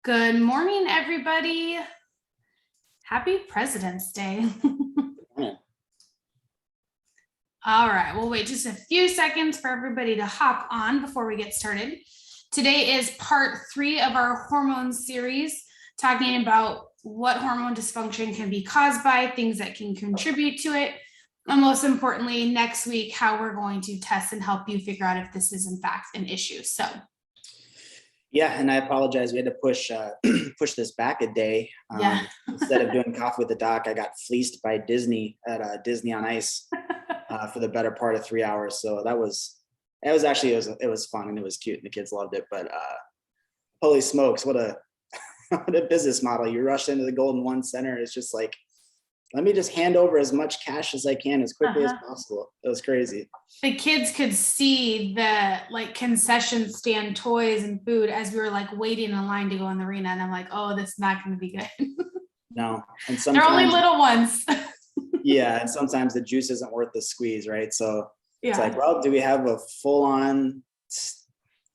Good morning, everybody. Happy President's Day. All right, we'll wait just a few seconds for everybody to hop on before we get started. Today is part 3 of our hormone series, talking about what hormone dysfunction can be caused by, things that can contribute to it, and most importantly, next week, how we're going to test and help you figure out if this is in fact an issue. Yeah, and I apologize. We had to push this back a day. Instead of doing Coffee with the Doc, I got fleeced by Disney at Disney on Ice for the better part of 3 hours. So it was fun and it was cute and the kids loved it. But holy smokes, what a what a business model! You rush into the Golden One Center. It's just like, let me just hand over as much cash as I can as quickly as possible. It was crazy. The kids could see the concession stand toys and food as we were waiting in line to go in the arena. And I'm like, oh, this is not going to be good. No. And they're only little ones. Yeah. And sometimes the juice isn't worth the squeeze. Right. So it's like, well, do we have a full on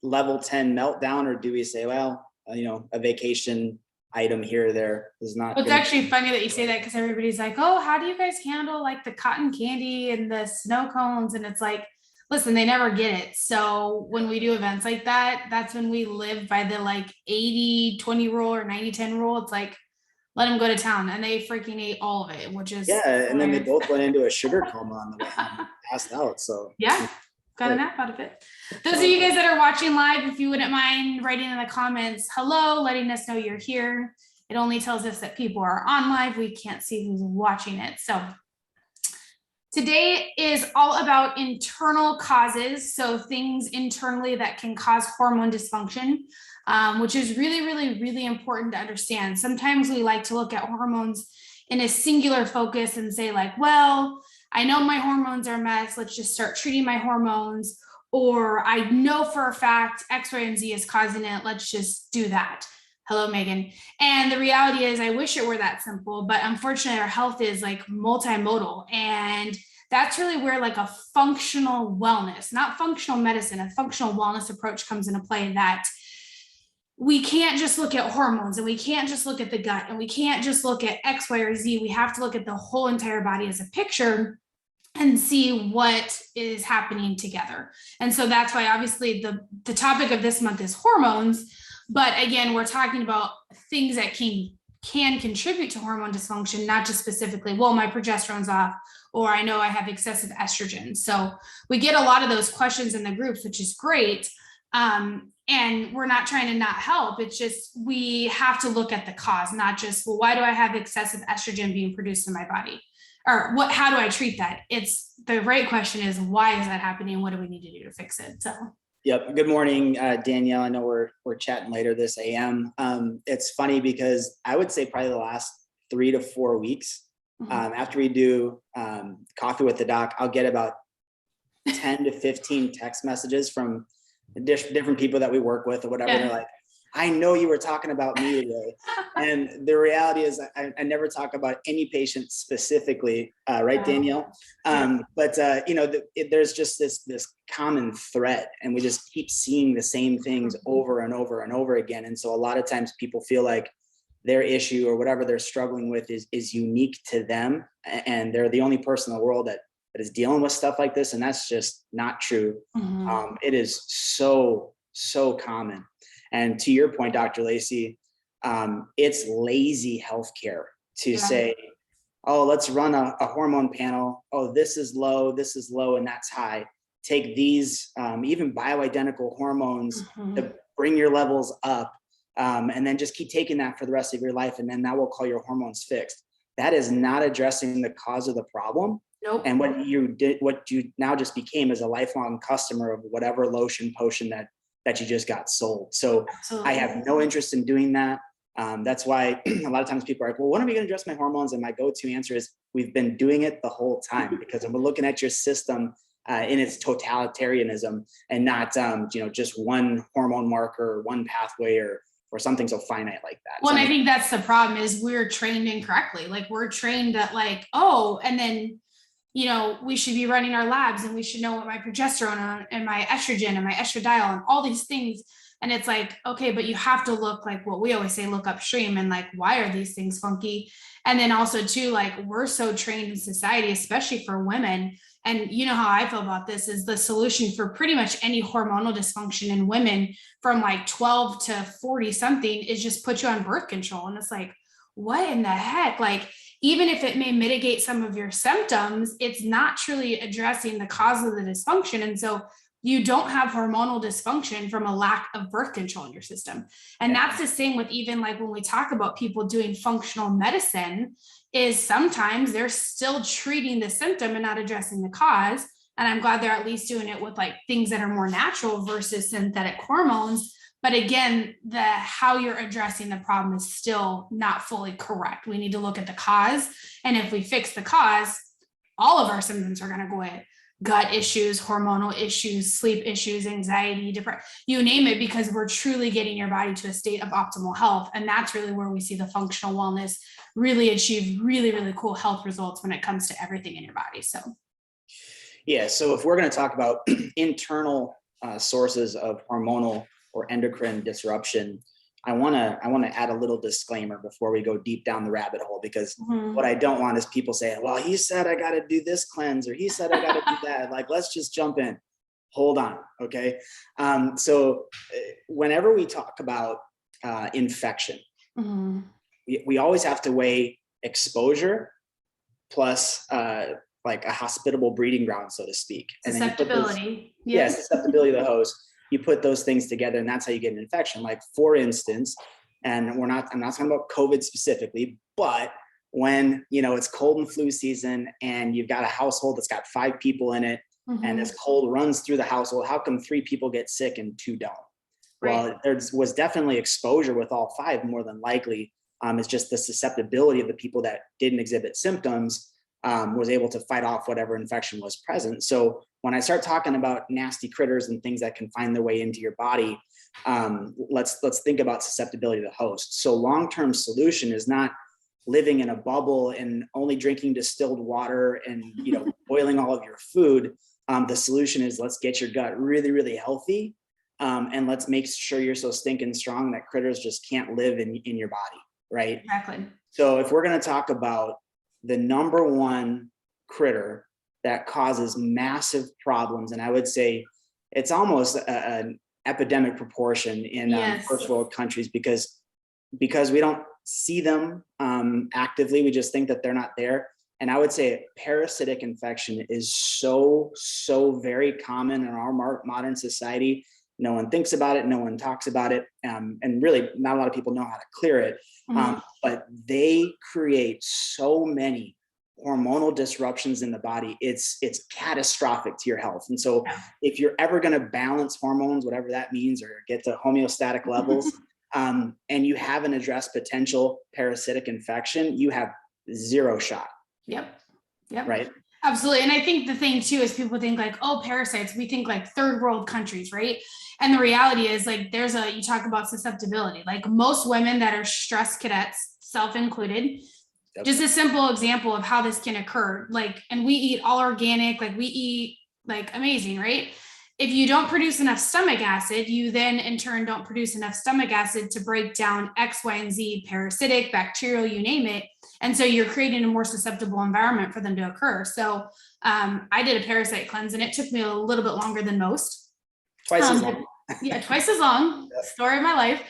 level 10 meltdown, or do we say, well, a vacation item here or there is not. It's actually funny that you say that, because everybody's like, oh, how do you guys handle the cotton candy and the snow cones? And it's like, listen, they never get it. So when we do events like that, that's when we live by the 80-20 rule or 90-10 rule. It's like, let them go to town, and they freaking ate all of it, which is and then they both went into a sugar coma on the way home and passed out. So got a nap out of it. Those of you guys that are watching live, if you wouldn't mind writing in the comments, hello, letting us know you're here. It only tells us that people are on live. We can't see who's watching it. So today is all about internal causes. So things internally that can cause hormone dysfunction, which is really, really, really important to understand. Sometimes we like to look at hormones in a singular focus and say well, I know my hormones are a mess. Let's just start treating my hormones. Or I know for a fact X, Y, and Z is causing it. Let's just do that. Hello, Megan. And the reality is, I wish it were that simple, but unfortunately our health is multimodal. And that's really where a functional wellness, not functional medicine, a functional wellness approach comes into play, that we can't just look at hormones, and we can't just look at the gut, and we can't just look at X, Y, or Z. We have to look at the whole entire body as a picture and see what is happening together. And so that's why obviously the topic of this month is hormones. But again, we're talking about things that can contribute to hormone dysfunction, not just specifically, well, my progesterone's off, or I know I have excessive estrogen. So we get a lot of those questions in the groups, which is great. And we're not trying to not help. It's just, we have to look at the cause, not just, well, why do I have excessive estrogen being produced in my body? Or how do I treat that? It's the right question is, why is that happening? What do we need to do to fix it? So. Yep. Good morning, Danielle. I know we're chatting later this AM. It's funny because I would say probably the last 3 to 4 weeks, after we do Coffee with the Doc, I'll get about 10 to 15 text messages from different people that we work with or whatever. Yeah. They're like, I know you were talking about me today. And the reality is I never talk about any patient specifically, right, Danielle? But there's just this common thread, and we just keep seeing the same things over and over and over again. And so a lot of times people feel like their issue or whatever they're struggling with is unique to them, and they're the only person in the world that is dealing with stuff like this. And that's just not true. It is so common. And to your point, Dr. Lacey, it's lazy healthcare to say, oh, let's run a hormone panel. Oh, this is low, and that's high. Take these even bioidentical hormones to bring your levels up, and then just keep taking that for the rest of your life. And then that will call your hormones fixed. That is not addressing the cause of the problem. Nope. And what you now just became is a lifelong customer of whatever lotion potion that you just got sold. So absolutely. I have no interest in doing that. That's why a lot of times people are like, well, when are we going to address my hormones? And my go-to answer is, we've been doing it the whole time, because we're looking at your system in its totalitarianism, and not just one hormone marker or one pathway or something so finite like that. Well, and I think that's the problem, is we're trained incorrectly. We're trained that and then we should be running our labs, and we should know what my progesterone and my estrogen and my estradiol and all these things. And it's like, okay, but you have to look, like what we always say, look upstream, and like, why are these things funky? And then also too, like, we're so trained in society, especially for women. And you know how I feel about this is the solution for pretty much any hormonal dysfunction in women from like 12 to 40 something is just put you on birth control. And it's like, what in the heck? Like, even if it may mitigate some of your symptoms, it's not truly addressing the cause of the dysfunction. And so you don't have hormonal dysfunction from a lack of birth control in your system. And that's the same with even like when we talk about people doing functional medicine, is sometimes they're still treating the symptom and not addressing the cause. And I'm glad they're at least doing it with like things that are more natural versus synthetic hormones. But again, the how you're addressing the problem is still not fully correct. We need to look at the cause. And if we fix the cause, all of our symptoms are going to go away. Gut issues, hormonal issues, sleep issues, anxiety, depression, you name it, because we're truly getting your body to a state of optimal health. And that's really where we see the functional wellness really achieve really, really cool health results when it comes to everything in your body. So, yeah. So if we're going to talk about internal sources of hormonal or endocrine disruption, I want to add a little disclaimer before we go deep down the rabbit hole, because what I don't want is people saying, well, he said I got to do this cleanse, or he said I got to do that. Like, let's just jump in. Hold on. Okay. So whenever we talk about infection, we always have to weigh exposure plus like a hospitable breeding ground, so to speak. susceptibility. Yes, susceptibility of the host. You put those things together, and that's how you get an infection. Like, for instance, and I'm not talking about COVID specifically, but when, it's cold and flu season and you've got a household that's got 5 people in it, and this cold runs through the household, how come 3 people get sick and 2 don't? Right. Well, there was definitely exposure with all 5, more than likely. It's just the susceptibility of the people that didn't exhibit symptoms was able to fight off whatever infection was present. So when I start talking about nasty critters and things that can find their way into your body, let's think about susceptibility to the host. So long-term solution is not living in a bubble and only drinking distilled water and boiling all of your food. The solution is, let's get your gut really, really healthy, and let's make sure you're so stinking strong that critters just can't live in your body, right? Exactly. So if we're going to talk about the number one critter that causes massive problems, and I would say it's almost an epidemic proportion in first world countries, because we don't see them actively. We just think that they're not there. And I would say parasitic infection is so very common in our modern society. No one thinks about it. No one talks about it. And really, not a lot of people know how to clear it. But they create so many hormonal disruptions in the body. It's catastrophic to your health. And so if you're ever going to balance hormones, whatever that means, or get to homeostatic levels, and you haven't addressed potential parasitic infection, you have 0 shot. Yep. Right. Absolutely. And I think the thing too is people think like, oh, parasites, we think like third world countries, right? And the reality is, like, you talk about susceptibility, like most women that are stress cadets, self included, just a simple example of how this can occur. Like, and we eat all organic, like we eat like amazing, right? If you don't produce enough stomach acid, you then in turn don't produce enough stomach acid to break down X, Y, and Z, parasitic, bacterial, you name it. And so you're creating a more susceptible environment for them to occur. So I did a parasite cleanse, and it took me a little bit longer than most. Twice as long. Twice as long. Story of my life.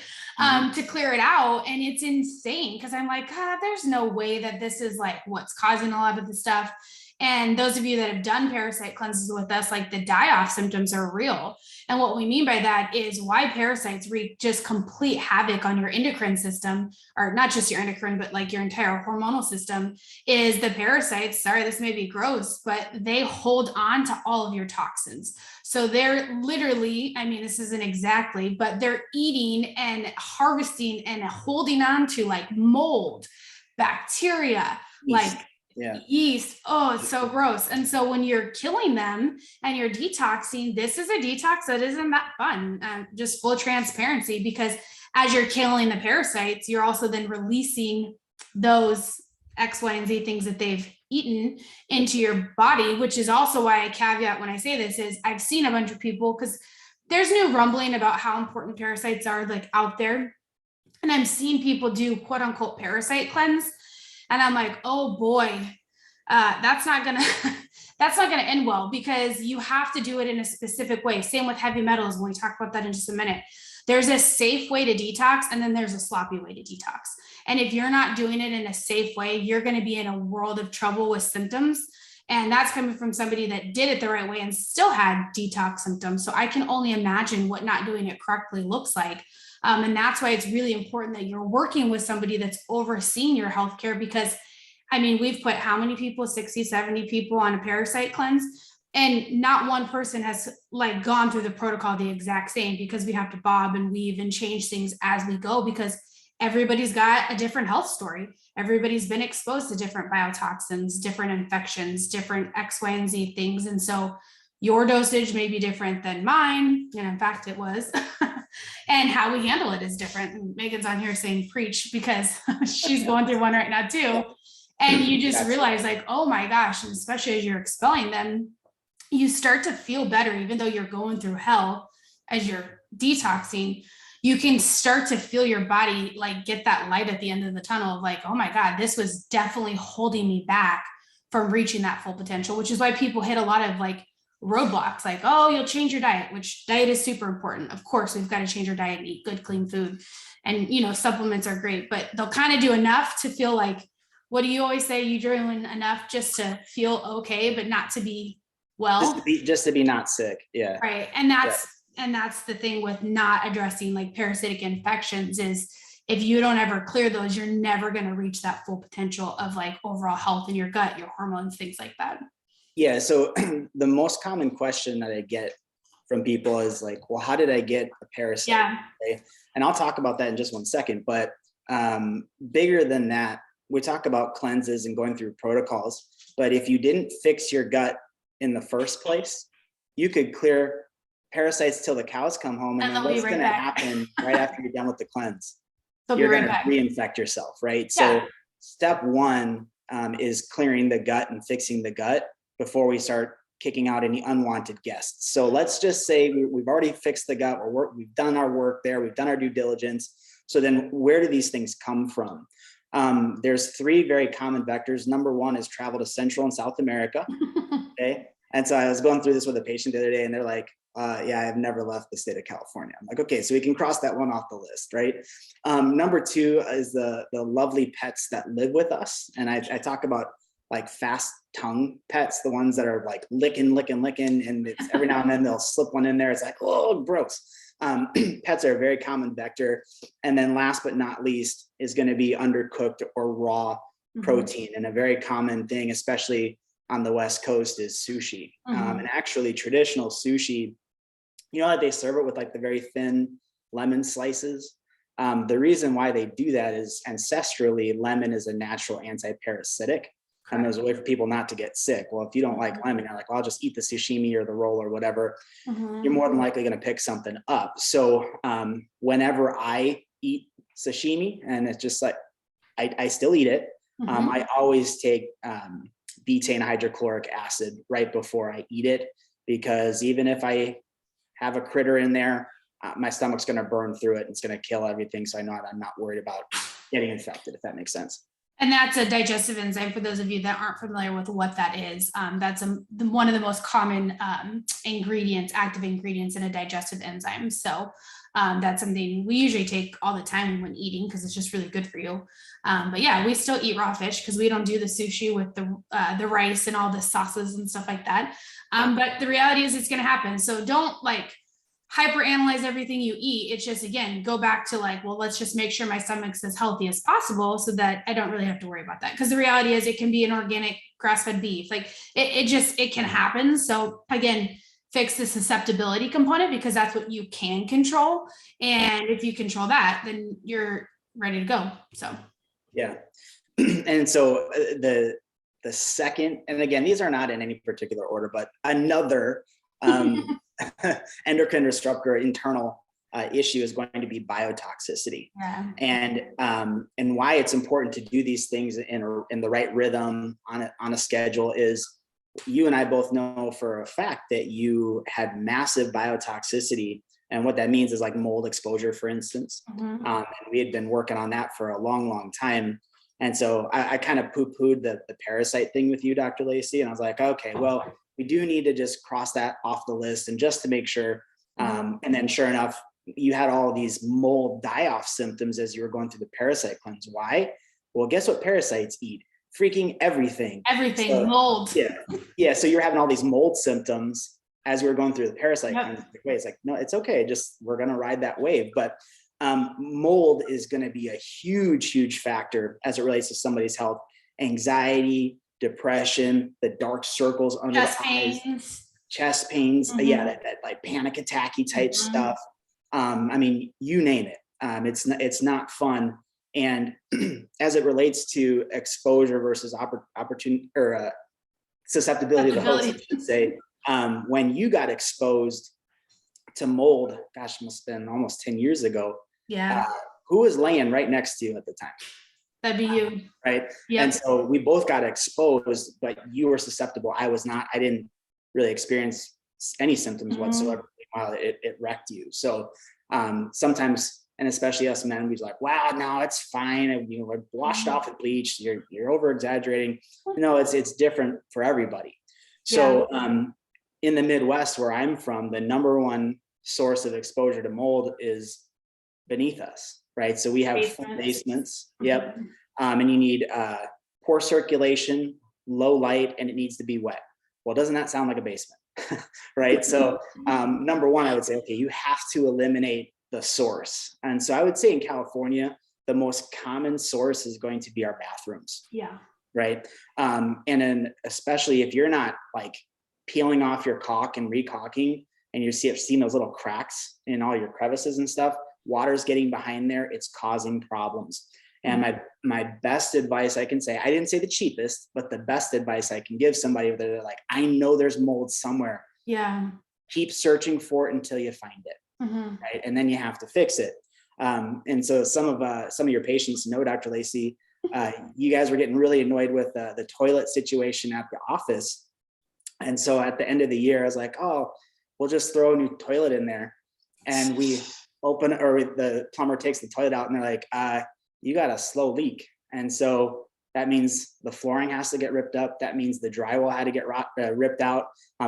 To clear it out. And it's insane, because I'm like, there's no way that this is like what's causing a lot of the stuff. And those of you that have done parasite cleanses with us, like, the die-off symptoms are real. And what we mean by that is why parasites wreak just complete havoc on your endocrine system, or not just your endocrine, but like your entire hormonal system, is the parasites, sorry, this may be gross, but they hold on to all of your toxins. So they're literally, I mean, this isn't exactly, but they're eating and harvesting and holding on to like mold, bacteria, like yeast. Oh, it's so gross. And so when you're killing them and you're detoxing, this is a detox that isn't that fun. Just full transparency, because as you're killing the parasites, you're also then releasing those X, Y, and Z things that they've eaten into your body, which is also why I caveat when I say this is I've seen a bunch of people, because there's new rumbling about how important parasites are like out there. And I'm seeing people do quote unquote parasite cleanse. And I'm like, oh boy, that's not gonna that's not gonna end well, because you have to do it in a specific way. Same with heavy metals. When we talk about that in just a minute, there's a safe way to detox, and then there's a sloppy way to detox. And if you're not doing it in a safe way, you're going to be in a world of trouble with symptoms. And that's coming from somebody that did it the right way and still had detox symptoms. So I can only imagine what not doing it correctly looks like. And that's why it's really important that you're working with somebody that's overseeing your healthcare, because I mean, we've put how many people, 60, 70 people on a parasite cleanse, and not one person has like gone through the protocol the exact same, because we have to bob and weave and change things as we go, because everybody's got a different health story. Everybody's been exposed to different biotoxins, different infections, different X, Y, and Z things. And so your dosage may be different than mine. And in fact, it was. And how we handle it is different. And Megan's on here saying preach, because she's going through one right now too. And you just realize like, oh my gosh, and especially as you're expelling them, you start to feel better, even though you're going through hell as you're detoxing. You can start to feel your body like get that light at the end of the tunnel of like, oh my God, this was definitely holding me back from reaching that full potential, which is why people hit a lot of like roadblocks, like, oh, you'll change your diet, which diet is super important. Of course, we've got to change our diet and eat good, clean food. And, you know, supplements are great, but they'll kind of do enough to feel like, what do you always say? You're doing enough just to feel okay, but not to be well. Just to be not sick. Yeah. Right. And that's the thing with not addressing like parasitic infections, is if you don't ever clear those, you're never going to reach that full potential of like overall health in your gut, your hormones, things like that. Yeah. So the most common question that I get from people is like, well, how did I get a parasite? Yeah. Okay? And I'll talk about that in just one second, but bigger than that, we talk about cleanses and going through protocols, but if you didn't fix your gut in the first place, you could clear parasites till the cows come home. And then what's going to happen right after you're done with the cleanse? You're going to reinfect yourself, right? Yeah. So step one is clearing the gut and fixing the gut before we start kicking out any unwanted guests. So let's just say we've already fixed the gut, we've done our work there, we've done our due diligence. So then where do these things come from? There's three very common vectors. Number one is travel to Central and South America. Okay. And so I was going through this with a patient the other day, and they're like, yeah, I've never left the state of California. I'm like, okay, so we can cross that one off the list, right? Number two is the lovely pets that live with us. And I talk about like fast tongue pets, the ones that are like licking, and it's, every now and then they'll slip one in there. It's like, oh, gross. Pets are a very common vector. And then last but not least is going to be undercooked or raw protein. And a very common thing, especially on the West Coast, is sushi. And actually traditional sushi, you know, they serve it with like the very thin lemon slices. The reason why they do that is ancestrally, lemon is a natural anti-parasitic. And there's a way for people not to get sick. Well, if you don't like lemon, you're like, well, I'll just eat the sashimi or the roll or whatever. You're more than likely going to pick something up. So whenever I eat sashimi, and it's just like, I still eat it. I always take betaine hydrochloric acid right before I eat it, because even if I have a critter in there, my stomach's going to burn through it and it's going to kill everything. So I'm not worried about getting infected, if that makes sense. And that's a digestive enzyme, for those of you that aren't familiar with what that is. That's one of the most common ingredients, active ingredients in a digestive enzyme. So that's something we usually take all the time when eating, because it's just really good for you. But yeah, we still eat raw fish because we don't do the sushi with the rice and all the sauces and stuff like that. But the reality is it's going to happen. So don't like hyperanalyze everything you eat. It's just, again, go back to like, well, let's just make sure my stomach's as healthy as possible so that I don't really have to worry about that. Because the reality is it can be an organic grass-fed beef. Like it can happen. So again, fix the susceptibility component, because that's what you can control. And if you control that, then you're ready to go. So yeah. And so the second, and again, these are not in any particular order, but another endocrine disruptor internal issue is going to be biotoxicity. Yeah. And why it's important to do these things in the right rhythm on a schedule is you and I both know for a fact that you had massive biotoxicity. And what that means is like mold exposure, for instance. Mhm. And we had been working on that for a long, long time. And so I kind of poo-pooed the parasite thing with you, Dr. Lacey. And I was like, okay, well, we do need to just cross that off the list and just to make sure. And then sure enough, you had all these mold die-off symptoms as you were going through the parasite cleanse. Why? Well, guess what parasites eat? Freaking everything. Everything, So, mold. yeah. So you're having all these mold symptoms as we were going through the parasite Yep. cleanse. It's like, no, it's okay. Just we're going to ride that wave. But mold is going to be a huge, huge factor as it relates to somebody's health. Anxiety, depression, the dark circles under Chest the eyes, pains. chest pains, Mhm. yeah, that like panic attacky type stuff. I mean, you name it. It's not fun. And as it relates to exposure versus opportunity or susceptibility to the host, I should say, when you got exposed to mold, gosh, must have been almost 10 years ago. Yeah. Who was laying right next to you at the time? That'd be you. Right. Yep. And so we both got exposed, but you were susceptible. I was not. I didn't really experience any symptoms whatsoever while it wrecked you. So sometimes, and especially us men, we're like, wow, no, it's fine. We're washed off with bleach. You're over exaggerating. It's different for everybody. So in the Midwest where I'm from, the number one source of exposure to mold is beneath us, right? So we have full basements. Yep. And you need poor circulation, low light, and it needs to be wet. Well, doesn't that sound like a basement? Right. So number one, I would say, okay, you have to eliminate the source. And so I would say in California, the most common source is going to be our bathrooms. Yeah. Right. And then especially if you're not like peeling off your caulk and recaulking and you've seen those little cracks in all your crevices and stuff, water's getting behind there, it's causing problems. And my best advice I can say, I didn't say the cheapest, but the best advice I can give somebody that they're like, I know there's mold somewhere. Yeah. Keep searching for it until you find it. Right. And then you have to fix it. And so some of your patients know, Dr. Lacey, you guys were getting really annoyed with the toilet situation at the office. And so at the end of the year, I was like, oh, we'll just throw a new toilet in there. And we the plumber takes the toilet out and they're like, you got a slow leak. And so that means the flooring has to get ripped up. That means the drywall had to get ripped out.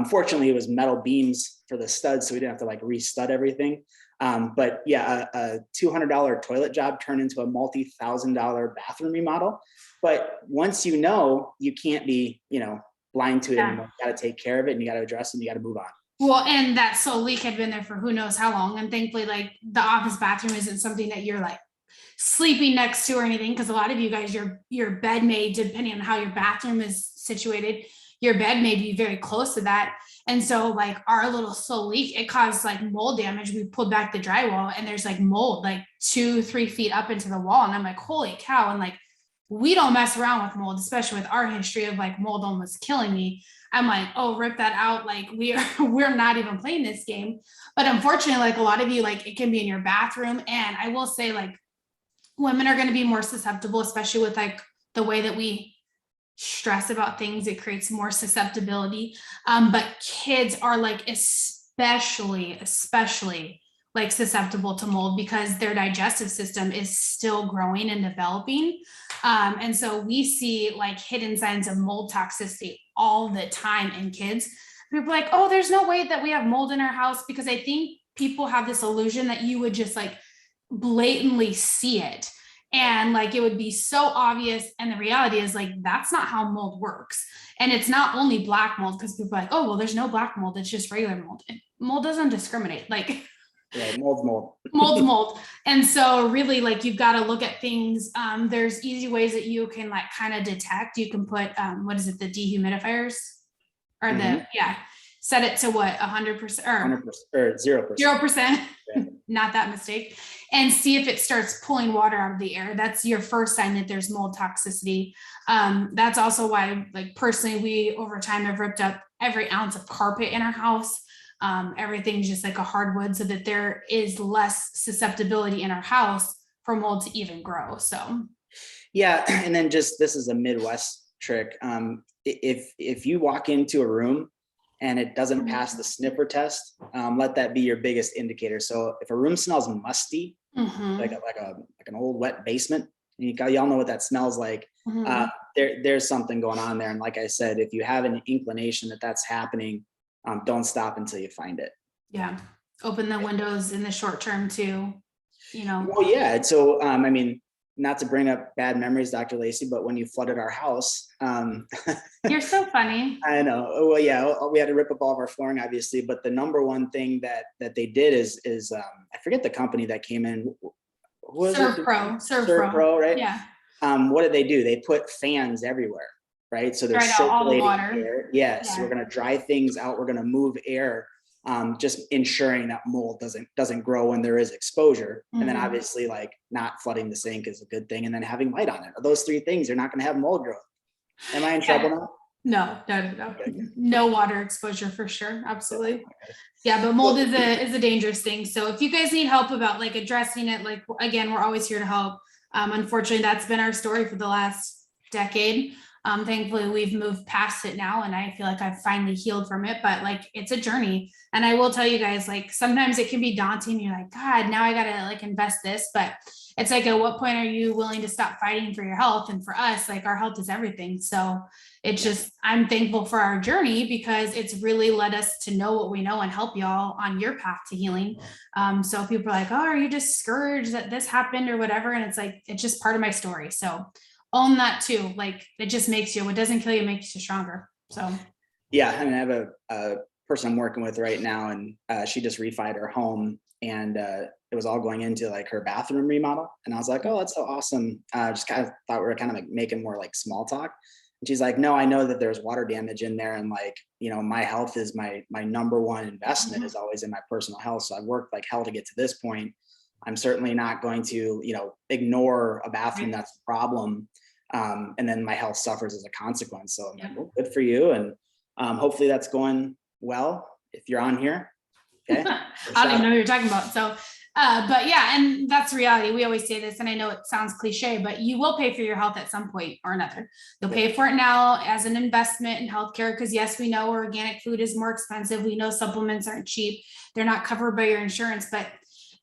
Fortunately, it was metal beams for the studs, so we didn't have to like re-stud everything. But yeah, a $200 toilet job turned into a multi-$1,000 bathroom remodel. But once you know, you can't be, blind to it anymore. You got to take care of it and you got to address it and you got to move on. Well, and that slow leak had been there for who knows how long. And thankfully, like the office bathroom isn't something that you're like sleeping next to or anything. Because a lot of you guys, your bed may, depending on how your bathroom is situated, your bed may be very close to that. And so like our little slow leak, it caused like mold damage. We pulled back the drywall and there's like mold like 2-3 feet up into the wall. And I'm like, holy cow. And like, we don't mess around with mold, especially with our history of like mold almost killing me. I'm like, oh, rip that out. Like we're not even playing this game. But unfortunately, like a lot of you, like it can be in your bathroom. And I will say like women are going to be more susceptible, especially with like the way that we stress about things. It creates more susceptibility. But kids are like especially like susceptible to mold because their digestive system is still growing and developing. And so we see like hidden signs of mold toxicity all the time in kids. People are like, oh, there's no way that we have mold in our house, because I think people have this illusion that you would just like blatantly see it. And like, it would be so obvious. And the reality is like, that's not how mold works. And it's not only black mold, because people are like, oh, well, there's no black mold. It's just regular mold. Mold doesn't discriminate. Like, yeah, mold. And so really like, you've got to look at things. There's easy ways that you can like kind of detect. You can put, what is it? The dehumidifiers or set it to what? 100% or 0%. Not that mistake. And see if it starts pulling water out of the air. That's your first sign that there's mold toxicity. That's also why, like personally, we over time have ripped up every ounce of carpet in our house. Everything's just like a hardwood so that there is less susceptibility in our house for mold to even grow. So yeah. And then just, this is a Midwest trick. If you walk into a room and it doesn't pass the sniffer test, let that be your biggest indicator. So if a room smells musty, like an old wet basement, y'all know what that smells like. There's something going on there. And like I said, if you have an inclination that that's happening, don't stop until you find it. Yeah. Open the windows in the short term too, Well, yeah. So, I mean, not to bring up bad memories, Dr. Lacey, but when you flooded our house, You're so funny. I know. Well, yeah, we had to rip up all of our flooring, obviously, but the number one thing that they did is I forget the company that came in. Serve Pro, right? Yeah. What did they do? They put fans everywhere, right? So they're circulating air. Yes, we're going to dry things out. We're going to move air, just ensuring that mold doesn't grow when there is exposure. And then obviously, like, not flooding the sink is a good thing, and then having light on it. Those three things, you're not going to have mold growth. Am I in trouble now? No. Okay. No water exposure for sure. Absolutely. Yeah, but mold is a dangerous thing. So if you guys need help about like addressing it, like, again, we're always here to help. Unfortunately, that's been our story for the last decade. Thankfully, we've moved past it now, and I feel like I've finally healed from it, but like, it's a journey. And I will tell you guys, like, sometimes it can be daunting. You're like, God, now I gotta like invest this, but it's like, at what point are you willing to stop fighting for your health? And for us, like, our health is everything. So it's just, I'm thankful for our journey, because it's really led us to know what we know and help y'all on your path to healing. So people are like, oh, are you discouraged that this happened or whatever? And it's like, it's just part of my story. So own that too. Like, it just makes you, what doesn't kill you makes you stronger. So yeah, I mean, I have a person I'm working with right now, and she just refied her home, and it was all going into like her bathroom remodel. And I was like, oh, that's so awesome. Just kind of thought we were kind of like making more like small talk. And she's like, no, I know that there's water damage in there, and like, my health is my number one investment is always in my personal health. So I've worked like hell to get to this point. I'm certainly not going to, ignore a bathroom that's a problem. And then my health suffers as a consequence. So I'm like, well, good for you. And hopefully that's going well if you're on here. Okay. I don't even know what you're talking about. So, but yeah, and that's reality. We always say this, and I know it sounds cliche, but you will pay for your health at some point or another. You'll pay for it now as an investment in healthcare, because yes, we know organic food is more expensive. We know supplements aren't cheap. They're not covered by your insurance, but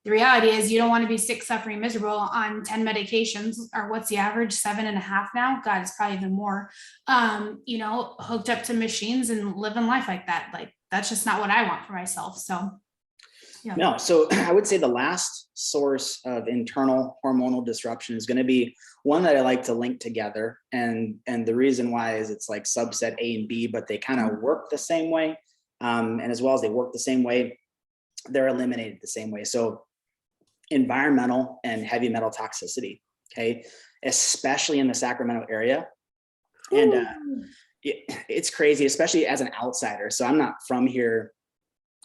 the reality is you don't want to be sick, suffering, miserable on 10 medications, or what's the average, 7.5 now? God, it's probably even more, hooked up to machines and living life like that. Like, that's just not what I want for myself. So, yeah. No, so I would say the last source of internal hormonal disruption is going to be one that I like to link together. And the reason why is it's like subset A and B, but they kind of work the same way. And as well as they work the same way, they're eliminated the same way. So environmental and heavy metal toxicity, okay, especially in the Sacramento area. And it's crazy, especially as an outsider. So I'm not from here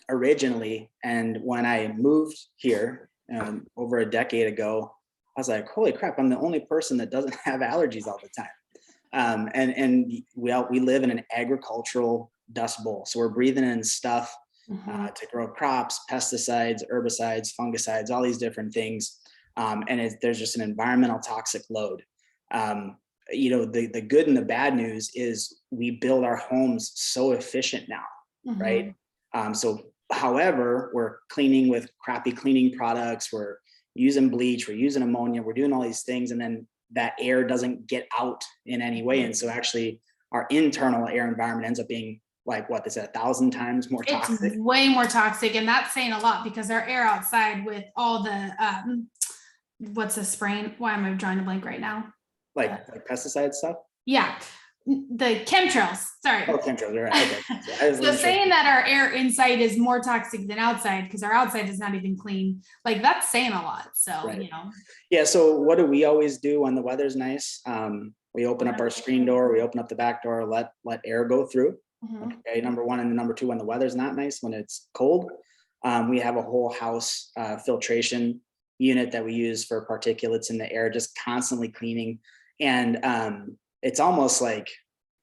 originally. And when I moved here over a decade ago, I was like, holy crap, I'm the only person that doesn't have allergies all the time. And we live in an agricultural dust bowl. So we're breathing in stuff to grow crops, pesticides, herbicides, fungicides, all these different things. And there's just an environmental toxic load. The good and the bad news is we build our homes so efficient now, right? However, we're cleaning with crappy cleaning products, we're using bleach, we're using ammonia, we're doing all these things, and then that air doesn't get out in any way. And so actually our internal air environment ends up being like, what, they said 1,000 times more toxic. It's way more toxic, and that's saying a lot, because our air outside with all the what's the spraying? Why am I drawing a blank right now? Like pesticide stuff? Yeah. The chemtrails. Sorry. Oh, chemtrails, right. Okay. So saying that our air inside is more toxic than outside, because our outside is not even clean, like, that's saying a lot. So, right. Yeah. So what do we always do when the weather's nice? We open up our screen door, we open up the back door, let air go through. Okay, number one. And number two, when the weather's not nice, when it's cold, we have a whole house filtration unit that we use for particulates in the air, just constantly cleaning. And it's almost like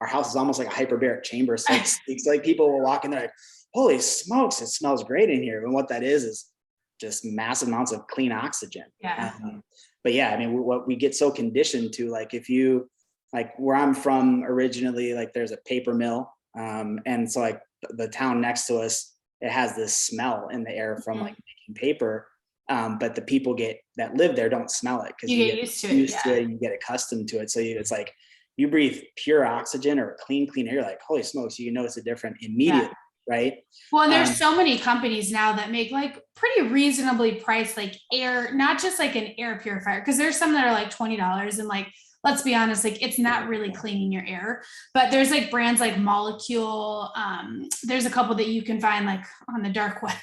our house is almost like a hyperbaric chamber. So it's like people will walk in there like, holy smokes, it smells great in here. And what that is just massive amounts of clean oxygen. Yeah. But yeah, I mean, what we get so conditioned to, like, if you like where I'm from originally, like there's a paper mill. And so like the town next to us, it has this smell in the air from like making paper. But the people that live there don't smell it because You you get get used to it. used to Yeah. it, you get accustomed to it. So it's like you breathe pure oxygen or clean air, like holy smokes, you notice a difference immediately, right? Well, and there's so many companies now that make like pretty reasonably priced like air, not just like an air purifier, because there's some that are like $20 and like, let's be honest, like it's not really cleaning your air. But there's like brands like Molecule. There's a couple that you can find like on the dark web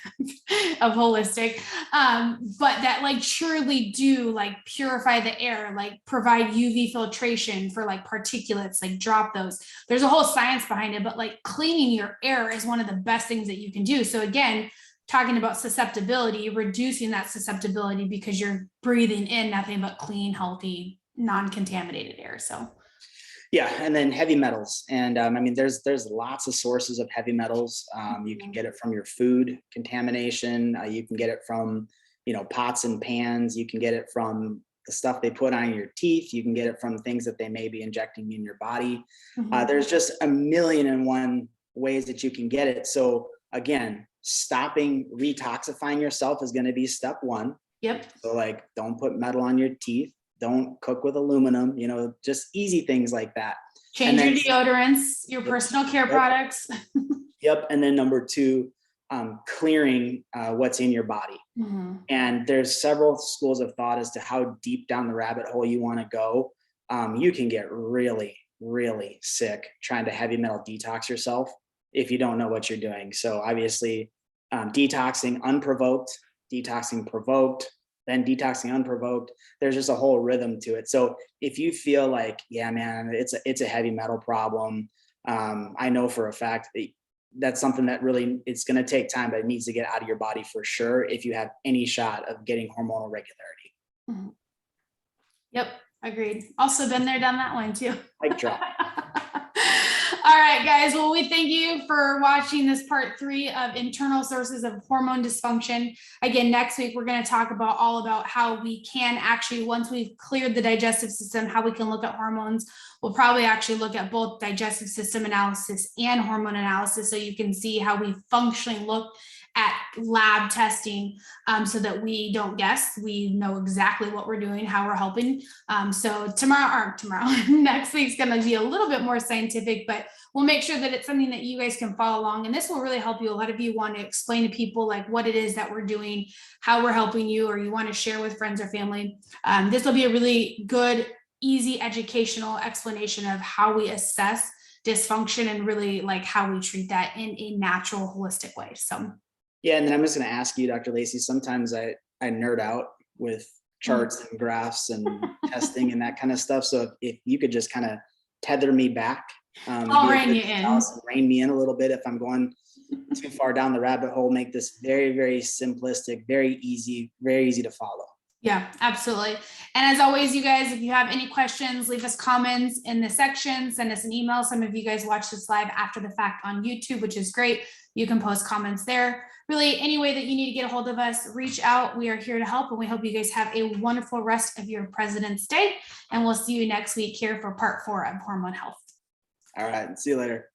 of holistic, but that like surely do like purify the air, like provide UV filtration for like particulates, like drop those. There's a whole science behind it, but like cleaning your air is one of the best things that you can do. So again, talking about susceptibility, reducing that susceptibility because you're breathing in nothing but clean, healthy, non-contaminated air. So yeah, and then heavy metals, and I mean, there's lots of sources of heavy metals. You can get it from your food contamination. You can get it from pots and pans. You can get it from the stuff they put on your teeth. You can get it from things that they may be injecting in your body. There's just a million and one ways that you can get it. So again, stopping retoxifying yourself is going to be step one. Yep. So like, don't put metal on your teeth. Don't cook with aluminum, just easy things like that. Change your deodorants, your personal care products. Yep. And then number two, clearing what's in your body. And there's several schools of thought as to how deep down the rabbit hole you want to go. You can get really, really sick trying to heavy metal detox yourself if you don't know what you're doing. So obviously, detoxing unprovoked, detoxing provoked, then detoxing unprovoked. There's just a whole rhythm to it. So if you feel like, yeah, man, it's a heavy metal problem, I know for a fact that that's something that really, it's going to take time, but it needs to get out of your body for sure if you have any shot of getting hormonal regularity. Yep, agreed. Also been there, done that one too. Mic drop. All right, guys. Well, we thank you for watching this part 3 of internal sources of hormone dysfunction. Again, next week, we're going to talk about all about how we can actually, once we've cleared the digestive system, how we can look at hormones. We'll probably actually look at both digestive system analysis and hormone analysis so you can see how we functionally look at lab testing, so that we don't guess, we know exactly what we're doing, how we're helping. So tomorrow, next week's going to be a little bit more scientific, but we'll make sure that it's something that you guys can follow along. And this will really help you. A lot of you want to explain to people like what it is that we're doing, how we're helping you, or you want to share with friends or family. This will be a really good, easy educational explanation of how we assess dysfunction and really like how we treat that in a natural, holistic way. So yeah, and then I'm just going to ask you, Dr. Lacey, sometimes I nerd out with charts and graphs and testing and that kind of stuff. So if you could just kind of tether me back, I'll rein you in. Rein me in a little bit if I'm going too far down the rabbit hole. Make this very, very simplistic, very easy to follow. Yeah, absolutely. And as always, you guys, if you have any questions, leave us comments in the section, send us an email. Some of you guys watch this live after the fact on YouTube, which is great. You can post comments there. Really, any way that you need to get a hold of us, reach out. We are here to help, and we hope you guys have a wonderful rest of your President's Day. And we'll see you next week here for part 4 of Hormone Health. All right. See you later.